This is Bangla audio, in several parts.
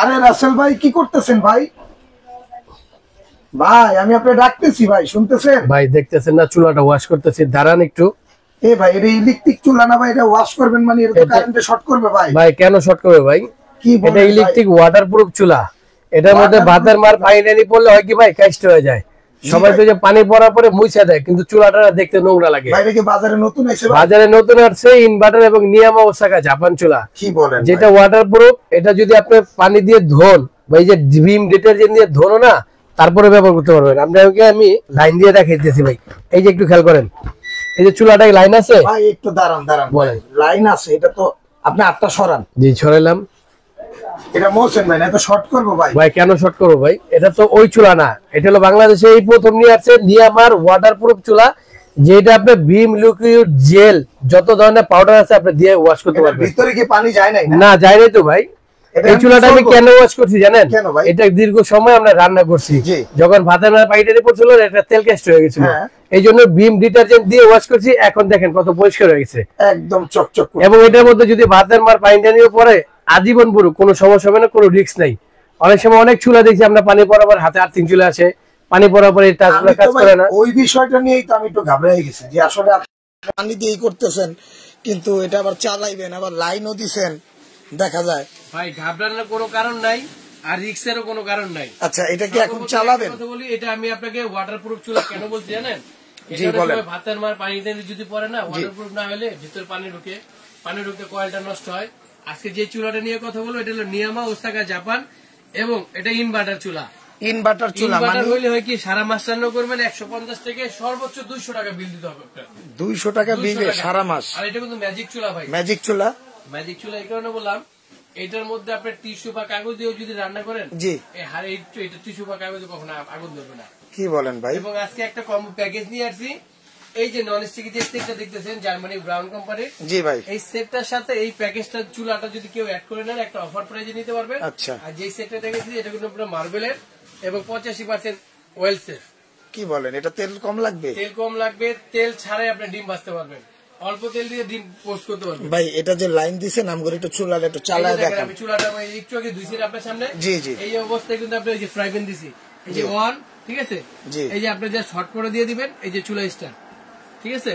আরে রাসেল ভাই কি করতেছেন ভাই? ভাই আমি আপনাকে ডাকতেছি ভাই, শুনতেছেন? ভাই দেখতেছেন না চুলাটা ওয়াশ করতেছি, দাঁড়ান একটু। এ ভাই এটা ইলেকট্রিক চুলা না ভাই, এটা ওয়াশ করবেন মানে এটা তো কারেন্টে শর্ট করবে ভাই। ভাই কেন শর্ট করবে ভাই? কি বলেন? এটা ইলেকট্রিক ওয়াটারপ্রুফ চুলা। এটার মধ্যে ভাতের মার পানি টানি পড়লে হয় কি ভাই, কাস্ট হয়ে যায়। সবাই তো যে পানি পড়ার পরে মুছে দেয়, কিন্তু চুলাটা দেখতে নোংরা লাগে। ভাই এটা কি বাজারে নতুন এসেছে? বাজারে নতুন আসছে ইনভার্টার এবং নিয়ামা ওসাকা জাপান চুলা। কি বলেন? যেটা ওয়াটারপ্রুফ। এটা যদি আপনি পানি দিয়ে ধোন, ভাই যে ভিম ডিটারজেন্ট দিয়ে ধোনো না, তারপরে ব্যবহার করতে পারবেন। আপনাকে আমি লাইন দিয়ে দেখাই দিতেছি ভাই। এই যে একটু খেয়াল করেন, এই যে চুলাটায় লাইন আছে ভাই, একটু দাঁড়ান বলেন। লাইন আছে, এটা তো আপনি আটটা সরান। জি ছড়াইলাম। এটা মোছেন ভাই, না তো শর্ট করবো ভাই। ভাই কেন শর্ট করবো ভাই? এটা তো ওই চুলা না, এটা হলো বাংলাদেশে এই প্রথম নিয়ে আসছে নিয়ামার ওয়াটারপ্রুফ চুলা, যেটা আপনি ভিম লিকুইড জেল যত ধরনের পাউডার আছে আপনি দিয়ে ওয়াশ করতে পারবেন। ভিতরে কি পানি যায় নাই? না যায় নাই তো ভাই। এই চুলাটা আমি কেন ওয়াশ করছি জানেন? এটা দীর্ঘ সময় আমরা রান্না করছি, যখন ভাতের পাইটারি পড়ছিল এটা তেল কেস্ট হয়ে গেছিল, এই জন্য ভিম ডিটারজেন্ট দিয়ে ওয়াশ করছি। এখন দেখেন কত পরিষ্কার হয়ে গেছে, একদম চকচক। এবং এটার মধ্যে যদি ভাতের মার পাইটারিও পরে আজীবন পুরো কোনো সমস্যা হবে না, কোনো রিস্ক নাই। অনেক সময় অনেক চুলা দেখছি আমরা পানি পড়াবার হাতে আর্থিং চলে আসে, পানি পড়ার পরে টাচগুলো কাজ করে না। ওই বিষয়টা নিয়েই তো আমি একটু ঘাবড়ে গেছি যে আসলে পানি দিয়েই করতেছেন, কিন্তু এটা আবার চালাইবেন, আবার লাইনও দিছেন, দেখা যায়। ভাই ঘাবড়ানোর কোনো কারণ নাই, আর রিস্কেরও কোনো কারণ নাই। আচ্ছা এটা কি এখন চালাবেন? কথা বলি, এটা আমি আপনাকে ওয়াটারপ্রুফ চুলা কেন বলছি জানেন? জি বলেন। ভাতের মার পানি যদি পড়ে না, ওয়াটারপ্রুফ না হলে ভিতরে পানি ঢুকে কয়েলটা নষ্ট হয়। আজকে যে চুলাটা নিয়ে কথা বলবো এটা হলো নিয়ামা ওসাকা জাপান, এবং এটা ইনভার্টার চুলা। ইনভার্টার চুলা মানে হইলে হয় কি, সারা মাস রান্না করবেন 150 থেকে সর্বোচ্চ 200 টাকা বিল দিতে হবে। 200 টাকা বিল সারা মাস। আর এটা কিন্তু ম্যাজিক চুলা ভাই। ম্যাজিক চুলা এই কারণে বললাম, এটার মধ্যে আপনি টিস্যু বা কাগজ দিয়েও যদি রান্না করেন, জি এটা টিস্যু বা কাগজে কখনো আগুন ধরবে না। কি বলেন ভাই? এবং আজকে একটা কম্বো প্যাকেজ নিয়ে আসছি। এই যে নন স্টিকি যে সেটটা দেখতেছেন, জার্মানি ব্রাউন কোম্পানির। জি ভাই। এই সেটটার সাথে এই প্যাকেজটা চুলাটা যদি কেউ অ্যাড করে নেন, একটা অফার প্রাইজে নিতে পারবেন। আচ্ছা। আর যে সেটটা দেখেছি এটা কিন্তু পুরো মার্বেলের এবং 85% ওয়েল সেফ। কি বলেন? এটা তেল কম লাগবে? তেল কম লাগবে, তেল ছাড়াই আপনি ডিম ভাজতে পারবেন, অল্প তেল দিয়ে ডিম পোস্ট করতে পারবেন। ভাই এটা যে লাইন দিছেন আমগরে একটু চুলাটা একটু চালায় দেখেন। আমি চুলাটা একটু আগে ধুইছি আপনার সামনে। জি জি। এই অবস্থায় কিন্তু আপনি এই যে ফ্রাই প্যান দিছি, এই যে ওয়ান, ঠিক আছে। এই যে আপনি জাস্ট হট করে দিয়ে দিবেন, এই যে চুলা স্টার, ঠিক আছে।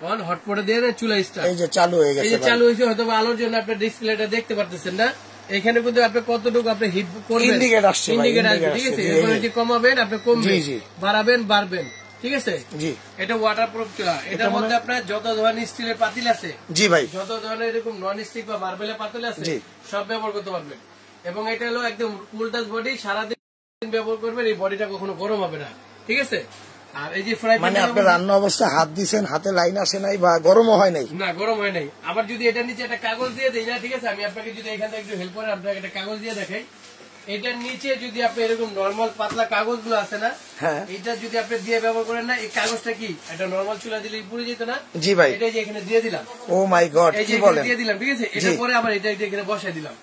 ওয়ান হট করে দিয়ে দেন, চুলা স্টার এই যে চালু হয়ে গেছে। এই যে চালু হয়েছে, হয়তো আলোর জন্য আপনি ডিসপ্লেটা দেখতে পারতেছেন না। এখানে কিন্তু আপনি কতটুকু আপনি হিট করবেন, ইন্ডিকেট আসছে, ঠিক আছে। এরপরে যে কমাবেন আপনি কমবেন, বাড়াবেন বাড়বেন, ঠিক আছে। জি এটা ওয়াটারপ্রুফ চুলা। এটার মধ্যে আপনার যত ধরনের স্টিলের পাতিল আছে, জি ভাই, যত ধরনের এরকম নন স্টিক বা মার্বেলের পাতিল আছে সব ব্যবহার করতে পারবেন। এবং এটা হলো একদম কুল টাচ বডি, সারাদিন ব্যবহার করবেন, এই বডিটা কখনো গরম হবে না, ঠিক আছে। আর এই যে ফ্রাই প্যান, মানে আপনি রান্না অবস্থায় হাত দিছেন, হাতে লাইন আসে নাই বা গরমও হয় নাই? না, গরম হয় নাই। আবার যদি এটার নিচে একটা কাগজ দিয়ে দেই না, ঠিক আছে, আমি আপনাকে যদি এখান থেকে একটু হেল্প করে আপনাকে একটা কাগজ দিয়ে দেখাই। এটার নিচে যদি আপনি এরকম নর্মাল পাতলা কাগজগুলো আছে না, হ্যাঁ, এটা যদি আপনি দিয়ে ব্যবহার করেন না, এই কাগজটা কি একটা নর্মাল চুলা দিলে পুড়ে যেত না? জি ভাই। এটা যে এখানে দিয়ে দিলাম, ও মাই গড, কি বলেন? দিয়ে দিলাম, ঠিক আছে। এটা পরে আবার এটা এখানে বসাই দিলাম।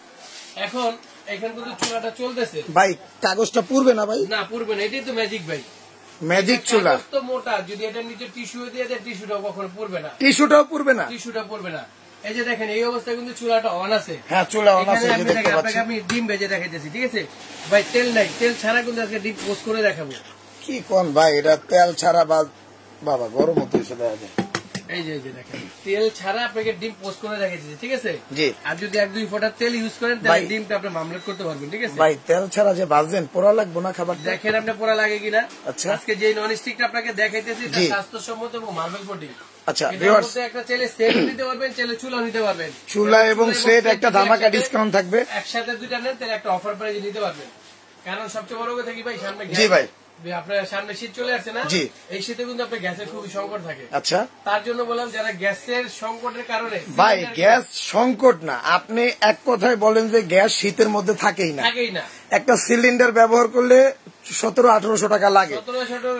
এখন এখানে কিন্তু চুলাটা চলতেছে ভাই, কাগজটা পুড়বে না ভাই? না, পুড়বে না। এটাই তো ম্যাজিক ভাই, ম্যাজিক চুলা। তো মোটা, যদি এটার নিচে টিস্যু দিয়ে দেয়, টিস্যুটাও কখনো পুড়বে না। টিস্যুটাও পুড়বে না? টিস্যুটা পুড়বে না। এই যে দেখেন, এই অবস্থায় কিন্তু চুলাটা অন আছে। হ্যাঁ, চুলা অন আছে, দেখতে পাচ্ছি। আমি ডিম ভেজে দেখাইতেছি, ঠিক আছে ভাই। তেল নাই, তেল ছাড়া কিন্তু আজকে ডিম পোস্ট করে দেখাবো। কি কোন ভাই, এটা তেল ছাড়া বাবা গরম হতে দেখা যায়। এই যে দেখেন, তেল ছাড়া আপনাকে ডিম পোস্ট করে দেখাইতেছি, ঠিক আছে। জি। আর যদি 1-2 ফোঁটা তেল ইউজ করেন, তাহলে ডিমটা আপনি মামলেট করতে পারবেন, ঠিক আছে ভাই। তেল ছাড়া যে ভাজবেন, পোড়া লাগবে না খাবার? দেখেন আপনি পোড়া লাগে কিনা। আচ্ছা, আজকে যে নন স্টিকটা আপনাকে দেখাইতেছি স্বাস্থ্যসম্মত এবং মার্বেল কোটিং। আচ্ছা, একটা চাইলে সেট নিতে পারবেন, চাইলে চুলা নিতে পারবেন। চুলা এবং সেট একটা ধামাকা ডিসকাউন্ট থাকবে। একসাথে দুইটা নেন, তাহলে একটা অফার প্রাইজে নিতে পারবেন। কারণ সবচেয়ে বড় কথা কি ভাই, সামনে জি ভাই, আপনার সামনে শীত চলে আসছে না? জি। এই শীতে কিন্তু আপনার গ্যাসের খুবই সংকট থাকে। আচ্ছা, তার জন্য বললাম, যারা গ্যাসের সংকটের কারণে, ভাই গ্যাস সংকট না, আপনি এক কথায় বলেন যে গ্যাস শীতের মধ্যে থাকেই না। একটা সিলিন্ডার ব্যবহার করলে 1700-1800 টাকা লাগে।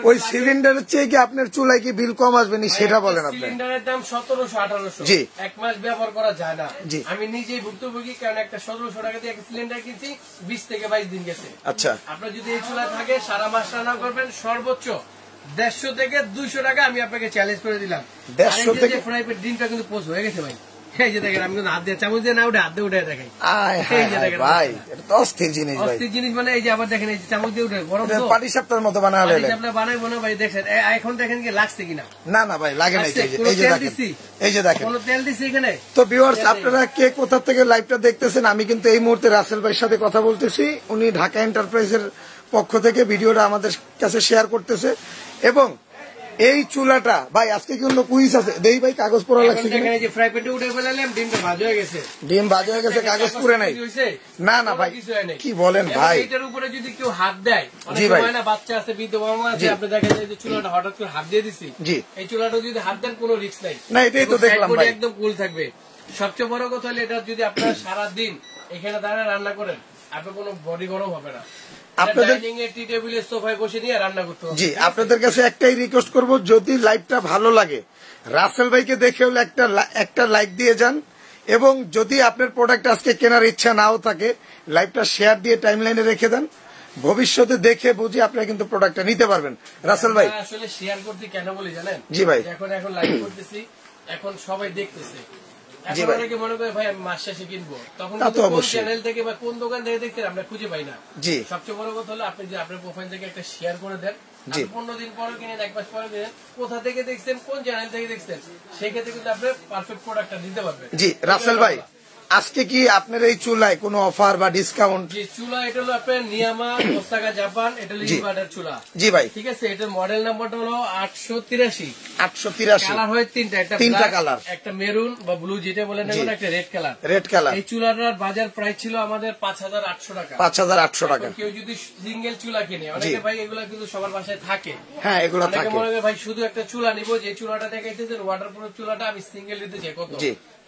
ওই সিলিন্ডারের চেয়ে কি আপনার চুলায় কি বিল কম আসবে নি, সেটা বলেন আপনি? সিলিন্ডারের দাম 1700-1800, জি, এক মাস ব্যবহার করা যায় না। জি, আমি নিজেই ভুক্তভোগী, কারণ একটা 1700 টাকা দিয়ে একটা সিলিন্ডার কিনছি, 20 থেকে 22 দিন গেছে। আচ্ছা, আপনার যদি এই চুলা থাকে, সারা মাস রান্না করবেন, সর্বোচ্চ 150 থেকে 200 টাকা আমি আপনাকে চ্যালেঞ্জ করে দিলাম। 150 থেকে ফ্রাই প্যান ডিমটা কিন্তু পোস্ট হয়ে গেছে ভাই। এই যে দেখেন আমি হাত দিয়ে চামচ দিয়ে না উঠে হাত দিয়ে উঠে দেখাই। ভাই এটা তো অস্থির জিনিস, ভাই অস্থির জিনিস। মানে এই যে আবার দেখেন এই যে চামচ দিয়ে উঠে গরম তো পাটি সাপটার মতো বানালে বানাইবো না ভাই। দেখেন এখন দেখেন কি লাগছে কিনা? না না ভাই লাগে নাই। এই যে দেখেন কোনো তেল দিছি এখানে। তো ভিউয়ার্স আপনারা কে কোথা থেকে লাইভটা দেখতেছেন, আমি কিন্তু এই মুহূর্তে রাসেল ভাইয়ের সাথে কথা বলতেছি। উনি ঢাকা এন্টারপ্রাইজের পক্ষ থেকে ভিডিওটা আমাদের কাছে শেয়ার করতেছে। এবং এই চুলাটা ভাই আজকে কি অন্য কুইজ আছে? দেই ভাই কাগজ পোড়া লাগছে কিনা? এই যে ফ্রাই প্যানটা উঠে ফেলালাম, ডিমটা ভাজা হয়ে গেছে। ডিম ভাজা হয়ে গেছে, কাগজ পুড়ে নাই? না না ভাই কি বলেন ভাই। এটার উপরে যদি কেউ হাত দেয়, অনেক সময় না বাচ্চা আছে, বিধবা মা আছে, আপনি দেখেন যে চুলাটা হঠাৎ করে হাত দিয়ে দিছি, এই চুলাটা যদি হাত দেন কোনো রিস্ক নাই। না এটাই তো দেখলাম ভাই, একদম কুল থাকবে। সবচেয়ে বড় কথা হলো এটা যদি আপনারা সারা দিন এখানে দাঁড়ায় রান্না করেন, আপনার কোনো বডি গরম হবে না। জি আপনাদের কাছে একটাই রিকোয়েস্ট করব, যদি লাইভটা ভালো লাগে রাসেল ভাইকে দেখে হলে একটা লাইক দিয়ে যান। এবং যদি আপনার প্রোডাক্ট আজকে কেনার ইচ্ছা নাও থাকে, লাইভটা শেয়ার দিয়ে টাইমলাইনে রেখে দেন। ভবিষ্যতে দেখে বুঝে আপনারা কিন্তু প্রোডাক্টটা নিতে পারবেন। রাসেল ভাই আসলে শেয়ার করতে কেন বলি জানেন? জি ভাই এখন লাইভ করতেছি, এখন সবাই দেখতেছে, অনেকে মনে করে ভাই আমি মাস শেষে কিনবো, তখন কোন চ্যানেল থেকে বা কোন দোকান থেকে দেখছেন আমরা খুঁজে পাই না। সবচেয়ে বড় কথা হলো আপনি যে আপনার প্রোফাইল থেকে একটা শেয়ার করে দেন, 15 দিন পরে কিনেন, 1 মাস পরে কিনেন, কোথা থেকে দেখছেন, কোন চ্যানেল থেকে দেখছেন, সেক্ষেত্রে কিন্তু আপনি পারফেক্ট প্রোডাক্টটা দিতে পারবেন। জি রাসেল ভাই আজকে কি আপনার এই চুলায় কোনো অফার বা ডিসকাউন্ট? জি চুলা এটা হলো আপনার নিয়ামা ওসাকা জাপান, এটা হলো ইনভার্টার চুলা। জি ভাই ঠিক আছে, এটার মডেল নাম্বারটা হলো 883। কালার হয় তিনটা কালার, একটা মেরুন বা ব্লু যেটা বলেন, একটা রেড কালার। এই চুলাটার বাজার প্রাইস ছিল আমাদের 5800 টাকা। 5800 টাকা। কেউ যদি সিঙ্গেল চুলা কিনে, অনেকে ভাই এগুলা কিন্তু সবার বাসায় থাকে, হ্যাঁ এগুলো থাকে, মনে করে ভাই শুধু একটা চুলা নিবো, যে চুলাটা দেখাইতেছেন ওয়াটারপ্রুফ চুলাটা আমি সিঙ্গেল নিতে চাই, কত?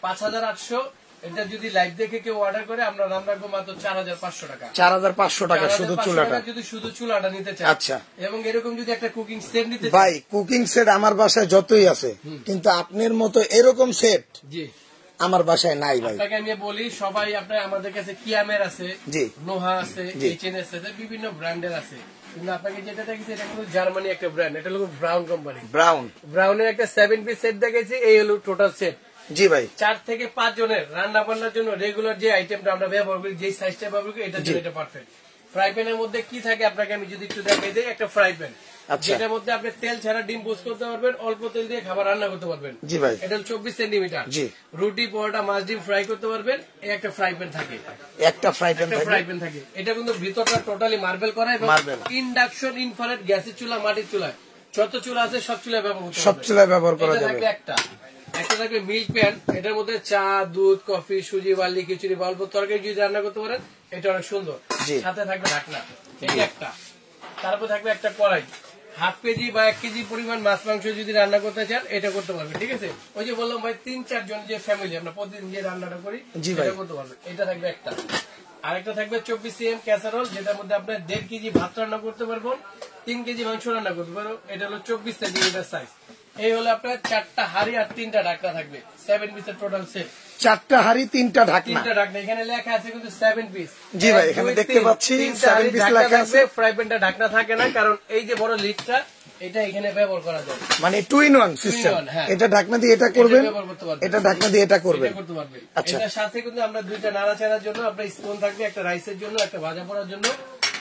5800। এটা যদি লাইভ দেখে কেউ অর্ডার করে আমরা দাম রাখবো মাত্র 4500 টাকা। 4500 টাকা শুধু চুলাটা, যদি শুধু চুলাটা নিতে চাই। আচ্ছা, এবং এরকম যদি একটা কুকিং সেট নিতে চাই, ভাই কুকিং সেট আমার বাসায় যতই আছে, কিন্তু আপনার মতো এরকম সেট জি আমার বাসায় নাই ভাই। আপনাকে আমি বলি, সবাই আপনার আমাদের কাছে কিয়ামের আছে, জি নোহা আছে, এইচএনএস আছে, বিভিন্ন ব্র্যান্ডের আছে, কিন্তু আপনাকে যেটা দেখেছি এটা কিন্তু জার্মানি একটা ব্র্যান্ড, এটা হলো ব্রাউন কোম্পানি। ব্রাউনের একটা 7 পিস সেট দেখেছি, এই হলো টোটাল সেট। জি ভাই 4 থেকে 5 জনের রান্না বান্নার জন্য রেগুলার যে আইটেমটা আমরা ব্যবহার করি, যে সাইজটা ব্যবহার করি, এটার জন্য এটা পারফেক্ট। ফ্রাই প্যানের মধ্যে কি থাকে আপনাকে আমি যদি একটু দেখাই দিই, একটা ফ্রাই প্যান যেটার মধ্যে আপনি তেল ছাড়া ডিম পোস্ট করতে পারবেন, অল্প তেল দিয়ে খাবার রান্না করতে পারবেন। জি ভাই এটা 24 সেন্টিমিটার, রুটি পরোটা মাছ ডিম ফ্রাই করতে পারবেন। এই একটা ফ্রাই প্যান থাকে, থাকে। এটা কিন্তু ভিতরটা টোটালি মার্বেল করা, এবং ইন্ডাকশন ইনফ্রারেড গ্যাসের চুলা, মাটির চুলা, যত চুলা আছে সব চুলা ব্যবহার করা যাবে। একটা থাকবে মিল্ক প্যান, এটার মধ্যে চা, দুধ, কফি, সুজি, বার্লি, খিচুড়ি, অল্প তরকারি যদি রান্না করতে পারেন, এটা অনেক সুন্দর। সাথে থাকবে ঢাকনা, এই একটা। তারপর থাকবে একটা কড়াই, 1/2 কেজি বা 1 কেজি পরিমাণ মাছ মাংস যদি রান্না করতে চান এটা করতে পারবেন। ঠিক আছে, ওই যে বললাম ভাই 3-4 জন যে ফ্যামিলি আমরা প্রতিদিন যে রান্নাটা করি এটা করতে পারবেন। এটা থাকবে একটা। আরেকটা থাকবে 24 cm ক্যাসারোল, যেটার মধ্যে আপনার 1.5 কেজি ভাত রান্না করতে পারবেন, 3 কেজি মাংস রান্না করতে পারবেন। এটা হলো 24 সেন্টিমিটার সাইজ। এই হলো আপনার 4টা হাঁড়ি আর 3টা ঢাকনা থাকবে, 7 পিসের টোটাল সেট। 4টা হাঁড়ি 3টা ঢাকনা, এখানে লেখা আছে কিন্তু 7 পিস। জি ভাই এখানে দেখতে পাচ্ছি 7 পিস লেখা আছে। ফ্রাই প্যানটা ঢাকনা থাকে না, কারণ এই যে বড় লিডটা এটা এখানে ব্যবহার করা যায়, মানে 2 in 1 সিস্টেম। এটা ঢাকনা দিয়ে এটা করবেন, এটা ঢাকনা দিয়ে এটা করবেন। আচ্ছা, এটার সাথে কিন্তু আমরা দুইটা নাড়াচাড়ার জন্য আপনার স্পুন থাকবে, একটা রাইসের জন্য, একটা ভাজা পোড়ার জন্য,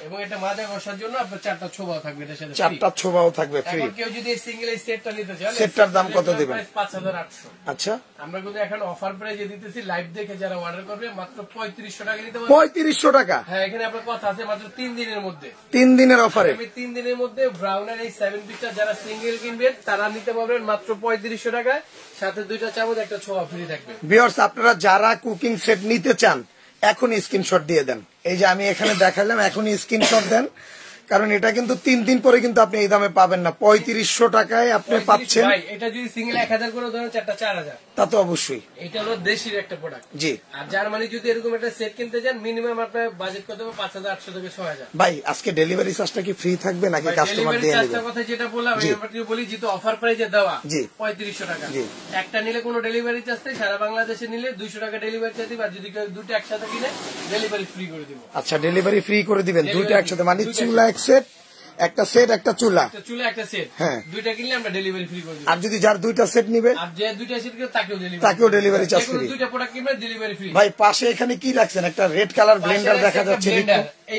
এবং এটা মাজা কষার জন্য আপনার 4টা ছোবাও থাকবে। এটার সাথে 4টা ছোবাও থাকবে ফ্রি। কেউ যদি সিঙ্গেল এই সেটটা নিতে চান, সেটটার দাম কত দিবেন? 5800। আচ্ছা, আমরা কিন্তু এখন অফার প্রাইসে দিতেছি, লাইভ দেখে যারা অর্ডার করবে মাত্র 3500 টাকা নিতে পারবে। 3500 টাকা? হ্যাঁ, এখানে আপনার কথা আছে মাত্র 3 দিনের মধ্যে, 3 দিনের অফারে। আমি 3 দিনের মধ্যে ব্রাউনের এই 7 পিসটা যারা সিঙ্গেল কিনবেন তারা নিতে পারবেন মাত্র 3500 টাকায়, সাথে 2টা চামচ একটা ছোবা ফ্রি থাকবে। ভিউয়ার্স আপনারা যারা কুকিং সেট নিতে চান এখন স্ক্রিনশট দিয়ে দেন। এই যে আমি এখানে দেখালাম, এখনই স্ক্রিনশট দেন, কারণ এটা কিন্তু 3 দিন পরে কিন্তু আপনি এই দামে পাবেন না। 3500 টাকায় আপনি পাচ্ছেন। এটা যদি সিঙ্গেল 1000 করে ধরেন, 4টা 4000, তা তো অবশ্যই। এটা হলো দেশির একটা প্রোডাক্ট। জি, আর জার্মানি যদি এরকম একটা সেট কিনতে চান, মিনিমাম আপনার বাজেট কত হবে? 5800 থেকে 6000। ভাই আজকে ডেলিভারি চার্জটা কি ফ্রি থাকবে নাকি কাস্টমার দিয়ে নেবে? ডেলিভারি কথা যেটা বললাম, আমি বলি যেহেতু অফার প্রাইসে দেওয়া 3500 টাকা, একটা নিলে কোনো ডেলিভারি চার্জ নেই, সারা বাংলাদেশে নিলে 200 টাকা ডেলিভারি চার্জ দিবা, যদি কেউ দুটো একসাথে কিনে ডেলিভারি ফ্রি করে দিব। আচ্ছা, ডেলিভারি ফ্রি করে দিবেন দুটো একসাথে, মানে চুলা এক সেট একটা সেট, একটা চুলা, একটা সেট, হ্যাঁ, দুইটা কিনলে আমরা ডেলিভারি ফ্রি করে দিই। আর যদি যার দুইটা সেট নিবে, আর যে দুইটা সেট কিনবে তাকেও ডেলিভারি চার্জ ফ্রি। দুইটা প্রোডাক্ট কিনবে ডেলিভারি ফ্রি। ভাই পাশে এখানে কি রাখছেন? একটা রেড কালার ব্লেন্ডার দেখা যাচ্ছে।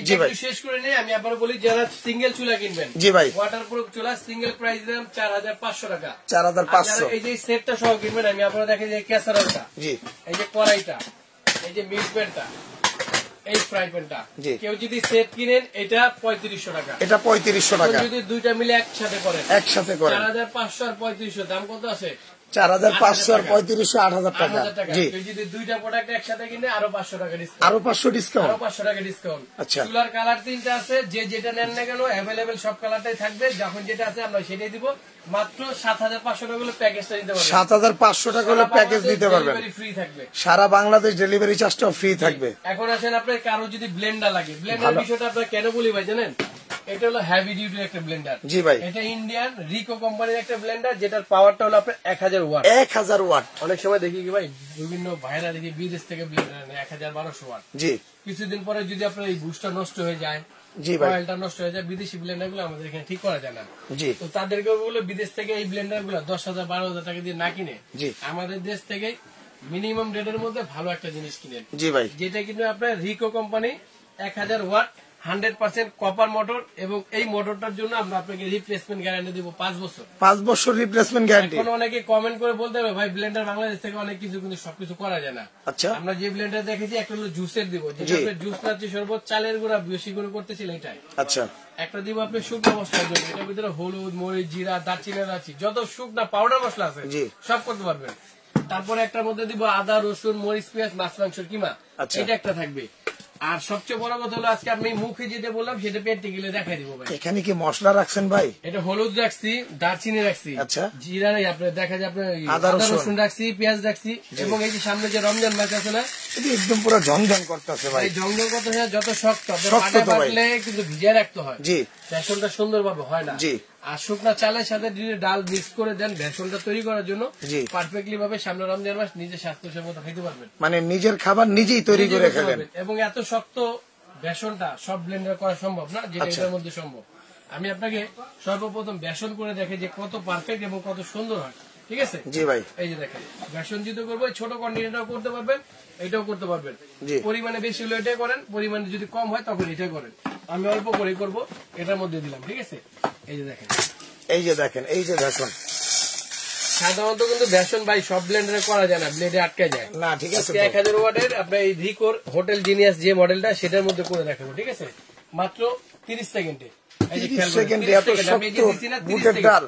জি ভাই, শেষ করে নেই আমি আবার বলি, যারা সিঙ্গেল চুলা কিনবেন, জি ভাই, ওয়াটারপ্রুফ চুলা সিঙ্গেল প্রাইস দাম 4500 টাকা। 4500। এই যে সেটটা সহ কিনবেন, আমি আপনারা দেখেন যে ক্যাসারোলটা, জি, এই যে কড়াইটা, এই যে মিট প্যানটা, এই ফ্রাই প্যানটা, কেউ যদি সেট কিনেন এটা 3500 টাকা। এটা 3500 টাকা। যদি দুইটা মিলে একসাথে করেন 4500 আর 3500 দাম কত আছে? 4500 আর 3500 8000 টাকা। জি, যদি দুইটা প্রোডাক্ট একসাথে কিনে আরো 500 টাকা ডিসকাউন্ট। আরো 500 ডিসকাউন্ট। আরো 500 টাকা ডিসকাউন্ট। আচ্ছা, চুলার কালার তিনটা আছে, যে যেটা নেন না কেন अवेलेबल সব কালারটাই থাকবে। যখন যেটা আছে আমরা সেটাই দিব। মাত্র 7500 টাকা হলে প্যাকেজটা নিতে পারবেন। 7500 টাকা হলে প্যাকেজ নিতে পারবেন। ডেলিভারি ফ্রি থাকবে। সারা বাংলাদেশ ডেলিভারি চার্জটাও ফ্রি থাকবে। এখন আসেন, আপনার কারো যদি ব্লেন্ডার লাগে, ব্লেন্ডার বিষয়টা আপনারা কেন বলি ভাই জানেন? এটা হলো হেভি ডিউটির একটা ব্লেন্ডার। জি ভাই, এটা ইন্ডিয়ান রিকো কোম্পানির একটা ব্লেন্ডার, যেটার পাওয়ারটা হলো আপনার 1000 ওয়াট। 1000 ওয়াট। অনেক সময় দেখি কি ভাই, বিভিন্ন ভাইরা দেখি বিদেশ থেকে ব্লেন্ডার নেয় 1200 ওয়াট। জি, কিছুদিন পরে যদি আপনার এই বুস্টার নষ্ট হয়ে যায়, জি ভাই, অয়েলটা নষ্ট হয়ে যায়, বিদেশি ব্লেন্ডার গুলো আমাদের এখানে ঠিক করা যায় না। জি, তো তাদেরকে বলে বিদেশ থেকে এই ব্লেন্ডার গুলো 10,000 12,000 টাকা দিয়ে না কিনে, জি, আমাদের দেশ থেকে মিনিমাম রেটের মধ্যে ভালো একটা জিনিস কিনেন। জি ভাই, যেটা কিন্তু আপনার Rico company 1000 watt 100% copper motor, এবং এই মোটরটার জন্য আমরা আপনাকে রিপ্লেসমেন্ট গ্যারান্টি দিব 5 বছর। 5 বছর রিপ্লেসমেন্ট গ্যারান্টি। এখন অনেকে কমেন্ট করে বলতে হবে ভাই ব্লেন্ডার বাংলাদেশ থেকে অনেক কিছু কিন্তু সবকিছু করা যায় না। আচ্ছা, আমরা যে ব্লেন্ডার দেখেছি একটা হলো জুসের দিব, যেটা আপনি জুস নাচ্ছি শরবত, চালের গুঁড়া বেশি করে করতেছিলেন এটাই। আচ্ছা, একটা দিব আপনি শুকনো মশলার জন্য, এটার ভিতরে হলুদ, মরিচ, জিরা, দারচিনি, এলাচি, যত শুকনা পাউডার মশলা আছে সব করতে পারবেন। তারপরে একটার মধ্যে দিব আদা, রসুন, মরিচ, পেঁয়াজ, মাছ মাংসের কিমা, এটা একটা থাকবে। আর সবচেয়ে বড় কথা হলো আজকে আপনি মুখে যেটা বললাম সেটা পেটে গেলে দেখাই দিব ভাই। এখানে কি মশলা রাখছেন ভাই? এটা হলুদ রাখছি, দারচিনি রাখছি, আচ্ছা, জিরা নাই, আপনার দেখা যায় আপনার আদা রসুন রাখছি, পেঁয়াজ রাখছি, এবং এই যে সামনে যে রমজান মাছ আছে না, এটা একদম পুরো ঝনঝন করতেছে ভাই। ঝনঝন করতেছে, যত শক্ত বাটলে কিন্তু ভিজিয়ে রাখতে হয়। জি, বেসনটা সুন্দরভাবে হয় না। জি, আর শুকনা চালের সাথে যদি ডাল মিক্স করে দেন বেসনটা তৈরি করার জন্য পারফেক্টলি ভাবে সামনে রমজান মাস নিজের স্বাস্থ্যসম্মত খাইতে পারবেন। মানে নিজের খাবার নিজেই তৈরি করে খেলেন। এবং এত শক্ত বেসনটা সব ব্লেন্ডার করা সম্ভব না, যেটা এটার মধ্যে সম্ভব। আমি আপনাকে সর্বপ্রথম বেসন করে দেখে যে কত পারফেক্ট এবং কত সুন্দর হয়। ঠিক আছে? জি ভাই, এই যে দেখেন বেসন যেহেতু করবো, ছোট কোয়ান্টিটিটাও করতে পারবেন, এটাও করতে পারবেন। পরিমাণে বেশি হলে এটাই করেন, পরিমাণে যদি কম হয় তখন এটাই করেন। আমি অল্প করে করবো, এটার মধ্যে দিলাম। ঠিক আছে, এই যে দেখেন, এই যে দেখেন, এই যে বেসন। সাধারণত কিন্তু বেসন ভাই সব ব্লেন্ডারে করা যায় না, ব্লেডে আটকে যায় না। ঠিক আছে, 1000 ওয়াটের আপনার এই রিকোর হোটেল জিনিয়াস যে মডেলটা, সেটার মধ্যে করে দেখাবো। ঠিক আছে, মাত্র 30 সেকেন্ডে। 30 সেকেন্ডে এত শক্ত বুটের ডাল।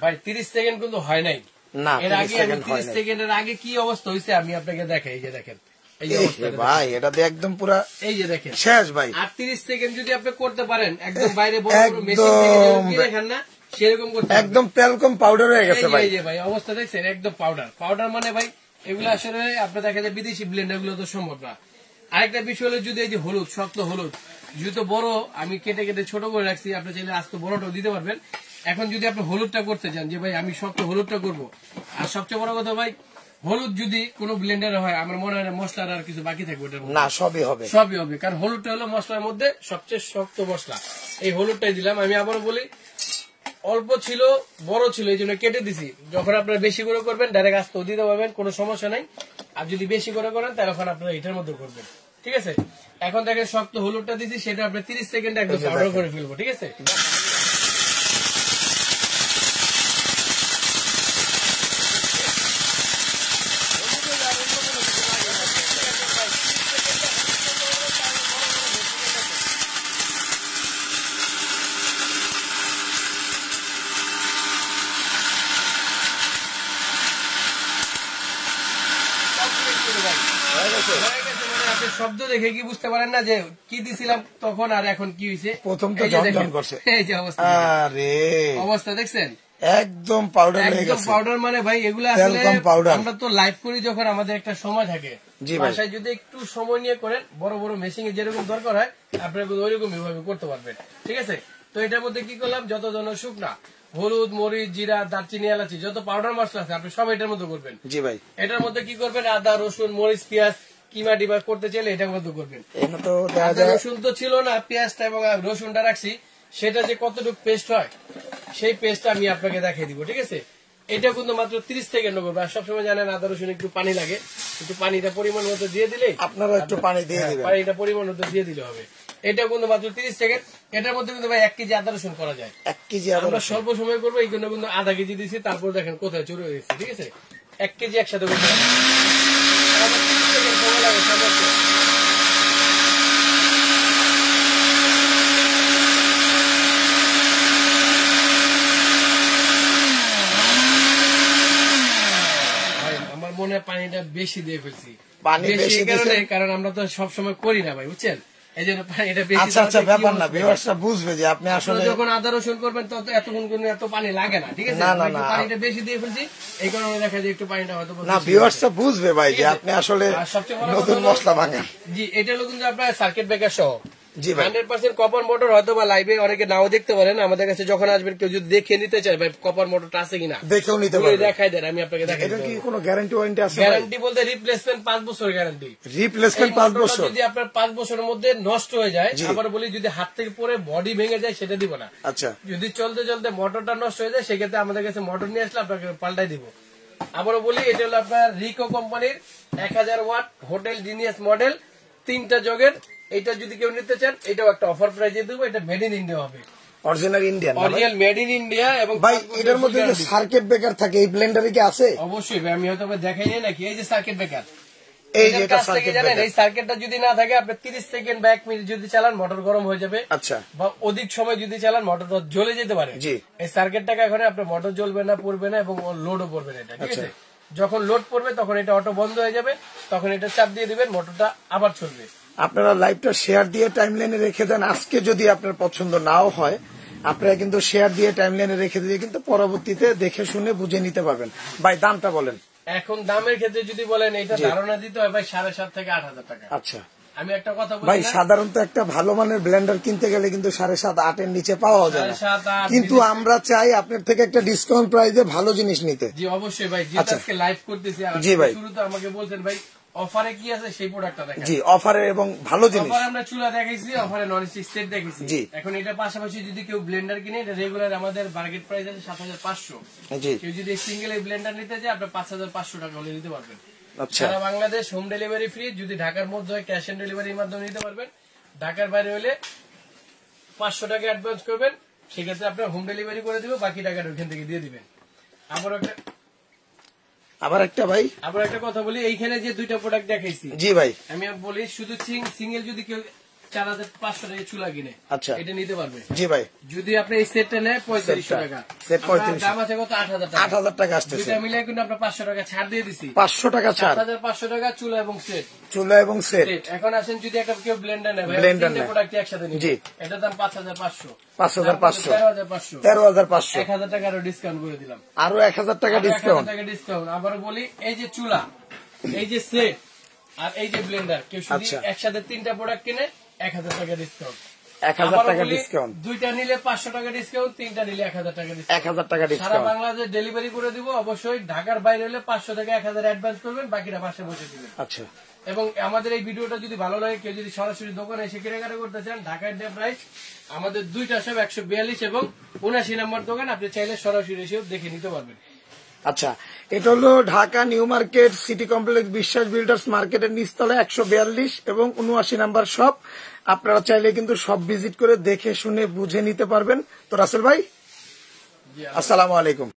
ভাই 30 সেকেন্ড কিন্তু হয় নাই না। এর আগে 30 সেকেন্ডের আগে কি অবস্থা হয়েছে আমি আপনাকে দেখাই। এই যে দেখেন, এই যে অবস্থা ভাই, এটা তো একদম পুরো, এই যে দেখেন শেষ ভাই। আর 30 সেকেন্ড যদি আপনি করতে পারেন, একদম বাইরে বড় বড় মেশিন থেকে যে দেখেন না সেরকম করতে, একদম তেলকম পাউডার হয়ে গেছে ভাই। এই যে ভাই অবস্থা দেখছেন, একদম পাউডার। পাউডার মানে ভাই এগুলো আসলে আপনি দেখা যায় বিদেশি ব্লেন্ডার গুলো তো সম্ভব না। আরেকটা বিষয় হলো, যদি এই যে হলুদ, শক্ত হলুদ যেহেতু বড় আমি কেটে কেটে ছোট করে রাখছি, আপনি চাইলে আস্ত বড়টাও দিতে পারবেন। এখন যদি আপনি হলুদটা করতে চান যে ভাই আমি শক্ত হলুদটা করবো, আর সবচেয়ে বড় কথা ভাই হলুদ যদি কোনো ব্লেন্ডারে হয় আমার মনে হয় মশলার আর কিছু বাকি থাকবে না, সবই হবে, সবই হবে। কারণ হলুদটা হলো মশলার মধ্যে সবচেয়ে শক্ত মশলা। এই হলুদটাই দিলাম। আমি আবারও বলি, অল্প ছিল, বড় ছিল, এই জন্য কেটে দিছি। যখন আপনারা বেশি করে করবেন ডাইরেক্ট আস্ত দিতে পারবেন, কোনো সমস্যা নাই। আর যদি বেশি করে করেন তাহলে আপনারা এটার মধ্যে করবেন। ঠিক আছে, এখন দেখেন শক্ত হলুদটা দিচ্ছি, সেটা আপনি 30 সেকেন্ডে একদম পাউডার করে ফেলবো। ঠিক আছে, শব্দ দেখে কি বুঝতে পারেন না যে কি দিছিলাম তখন আর এখন কি হয়েছে? প্রথম তো ঝনঝন করছে, এই যে অবস্থা, আরে অবস্থা দেখছেন। একদম পাউডার হয়ে গেছে। একদম পাউডার মানে ভাই এগুলো আসলে আমরা তো লাইভ করি যখন আমাদের একটা সময় থাকে, বাসায় যদি একটু সময় নিয়ে করেন, বড় বড় মেশিনে যেরকম দরকার হয় আপনারা ওইরকম ভাবে করতে পারবেন। ঠিক আছে, তো এটার মধ্যে কি করলাম, যত জন শুকনা হলুদ, মরিচ, জিরা, দারচিনি, এলাচি, যত পাউডার মশলা আছে আপনি সব এটার মধ্যে করবেন। জি ভাই। এটার মধ্যে কি করবেন, আদা, রসুন, মরিচ, পেঁয়াজ, কিমা ডিবা করতে চাইলে এটার মধ্যে করবেন। রসুন তো ছিল না, পেঁয়াজটা এবং রসুনটা রাখছি, সেটা যে কতটুকু পেস্ট হয় সেই পেস্টটা আমি আপনাকে দেখিয়ে দিব। ঠিক আছে, এটা কিন্তু মাত্র 30 সেকেন্ড করবে। আর সবসময় জানেন আদা রসুন একটু পানি লাগে, একটু পানিটা পরিমাণ মতো দিয়ে দিলে আপনারা একটু পানি দিয়ে দিবেন, পানিটা পরিমাণ মতো দিয়ে দিলে হবে। এটা কিন্তু মাত্র 30 সেকেন্ড। এটার মধ্যে কিন্তু ভাই 1 কেজি আদা রসুন করা যায়। 1 কেজি আদা আমরা স্বল্প সময় করবো, এই জন্য কিন্তু আধা কেজি দিচ্ছি, তারপর দেখেন কোথায় চলে গেছে। ঠিক আছে, 1 কেজি একসাথে করতে হবে। আমার মনে হয় পানিটা বেশি দিয়ে ফেলছি, বেশি কারণে, কারণ আমরা তো সবসময় করি না ভাই, বুঝছেন, এই জন্য পানিটা বেশি। আচ্ছা, ব্যাপার না, ভিউয়ার্সরা বুঝবে যে আপনি আসলে যখন আদা রসুন করবেন তত এতক্ষণ কিন্তু এত পানি লাগে না। ঠিক আছে, পানিটা বেশি দিয়ে ফেলছি, এই কারণে দেখা যায় একটু পানিটা হয়তো না, ভিউয়ার্সরা বুঝবে ভাই যে আপনি আসলে নতুন মশলা ভাঙেন। জি, এটা হলো কিন্তু আপনার সার্কিট ব্রেকার সহ। জি ভাই, 100% কপার মোটর। হয়তো বা লাইভে অনেকে নাও দেখতে পারেন, আমাদের কাছে যখন আসবেন কেউ যদি দেখে নিতে চায় ভাই কপার মোটরটা আছে কিনা দেখেও নিতে পারবেন, দেখাই দেন, আমি আপনাকে দেখাই। এটা কি কোনো গ্যারান্টি ওয়ারেন্টি আছে? গ্যারান্টি বলতে রিপ্লেসমেন্ট 5 বছর গ্যারান্টি। রিপ্লেসমেন্ট 5 বছর। যদি আপনার 5 বছরের মধ্যে নষ্ট হয়ে যায়, আবার বলি যদি হাত থেকে পড়ে বডি ভেঙে যায় সেটা দিব না। আচ্ছা, যদি চলতে চলতে মোটরটা নষ্ট হয়ে যায় সেক্ষেত্রে আমাদের কাছে মোটর নিয়ে আসলে আপনাকে পাল্টাই দিব। আবারও বলি, এটা হলো আপনার রিকো কোম্পানির 1000 ওয়াট হোটেল জিনিয়াস মডেল, 3টা জগের। এটা যদি কেউ নিতে চান, এটাও একটা অফার প্রাইজে দেবো। এটা মেড ইন ইন্ডিয়া হবে, original Indian, original made in India. এবং ভাই এটার মধ্যে যে সার্কিট ব্রেকার থাকে এই ব্লেন্ডারে কি আছে? অবশ্যই ভাই, আমি হয়তো দেখাই নাই নাকি, এই যে সার্কিট ব্রেকার, এই যে এটা সার্কিট ব্রেকার, এই সার্কিটটা যদি না থাকে আপনি 30 সেকেন্ড বা 1 মিনিট যদি চালান মোটর গরম হয়ে যাবে। আচ্ছা, বা অধিক সময় যদি চালান মোটরটা জ্বলে যেতে পারে। এই সার্কিটটাকে এখন আপনার মোটর জ্বলবে না, পড়বে না এবং লোডও পড়বে না। এটা ঠিক আছে, যখন লোড পড়বে তখন এটা অটো বন্ধ হয়ে যাবে, তখন এটা চাপ দিয়ে দিবেন, মোটরটা আবার চলবে। আপনারা লাইভটা শেয়ার দিয়ে টাইমলাইনে রেখে দেন। আজকে যদি আপনার পছন্দ নাও হয়, আপনারা কিন্তু শেয়ার দিয়ে টাইমলাইনে রেখে দিয়ে কিন্তু পরবর্তীতে দেখে শুনে বুঝে নিতে পারবেন। ভাই দামটা বলেন। এখন দামের ক্ষেত্রে যদি বলেন, এটা ধারণা দিতে হয় ভাই 7.5 থেকে 8,000 টাকা। আচ্ছা, আমি একটা কথা বলি ভাই, সাধারণত একটা ভালো মানের ব্লেন্ডার কিনতে গেলে কিন্তু 7.5-8 এর নিচে পাওয়া যায় না, কিন্তু আমরা চাই আপনার থেকে একটা ডিসকাউন্ট প্রাইসে ভালো জিনিস নিতে। জি অবশ্যই ভাই, যেটা আজকে লাইভ করতেছি। জি ভাই, শুরুতে আমাকে বলছেন ভাই অফারে কি আছে সেই প্রোডাক্টটা দেখাই। জি, অফারে এবং ভালো জিনিস। অফারে আমরা চুলা দেখাইছি, অফারে ননস্টিক সেট দেখাইছি। জি, এখন এটা পাশাপাশি যদি কেউ ব্লেন্ডার কিনে, এটা রেগুলার আমাদের মার্কেট প্রাইস আছে 7,500। জি, কেউ যদি সিঙ্গেল এই ব্লেন্ডার নিতে চায় আপনি 5,500 টাকা হলে নিতে পারবেন। সারা বাংলাদেশ হোম ডেলিভারি ফ্রি। যদি ঢাকার মধ্যে হয় ক্যাশ অন ডেলিভারির মাধ্যমে নিতে পারবেন। ঢাকার বাইরে হলে 500 টাকা অ্যাডভান্স করবেন, সেক্ষেত্রে আপনার হোম ডেলিভারি করে দিব, বাকি টাকাটা ওইখান থেকে দিয়ে দিবেন। আবার একটা কথা বলি, এইখানে যে 2টা প্রোডাক্ট দেখাইছি, জি ভাই, আমি বলি শুধু সিঙ্গেল যদি কেউ 4,500 টাকা চুলা কিনে, আচ্ছা, এটা নিতে পারবে। জি ভাই, যদি আপনি এই সেটটা নেয় 3500 টাকা, সেট 3500, দাম আছে কত 8,000 টাকা। 8,000 টাকা আসছে, দুইটা মিলে কিন্তু আমরা 500 টাকা ছাড় দিয়ে দিছি। 500 টাকা ছাড়, 7,500 টাকা চুলা এবং সেট। এখন আসেন যদি একটা কেউ ব্লেন্ডার নেয়, ব্লেন্ডার প্রোডাক্ট একসাথে নিবে, জি, এটার দাম 5,500, 13,500, 1,000 টাকা আরো ডিসকাউন্ট করে দিলাম, আরো 1,000 টাকা ডিসকাউন্ট। আবার বলি, এই যে চুলা, এই যে সেট আর এই যে ব্লেন্ডার, কেউ যদি একসাথে 3টা প্রোডাক্ট কিনে 1,000 টাকা ডিসকাউন্ট। 1,000 টাকা ডিসকাউন্ট, 2টা নিলে 500 টাকা ডিসকাউন্ট, 3টা নিলে 1,000 টাকা ডিসকাউন্ট। 1,000 টাকা ডিসকাউন্ট, সারা বাংলাদেশে ডেলিভারি করে দিব। অবশ্যই ঢাকার বাইরে হলে 500 থেকে 1,000 অ্যাডভান্স করবেন, বাকিটা পাশে বসে দিবেন। আচ্ছা, এবং আমাদের এই ভিডিওটা যদি ভালো লাগে, কেউ যদি সরাসরি দোকানে এসে কেনাকাটা করতে চান, ঢাকার ডে প্রাইস আমাদের 2টা সব 142 এবং 79 নম্বর দোকান, আপনি চাইলে সরাসরি এসেও দেখে নিতে পারবেন। আচ্ছা, এটা হলো Dhaka new market city complex বিশ্বাস বিল্ডার্স মার্কেটের নিচতলা 142 এবং 79 নাম্বার শপ। আপনারা চাইলে কিন্তু সব ভিজিট করে দেখে শুনে বুঝে নিতে পারবেন। তো রাসেল ভাই, আসসালামু আলাইকুম।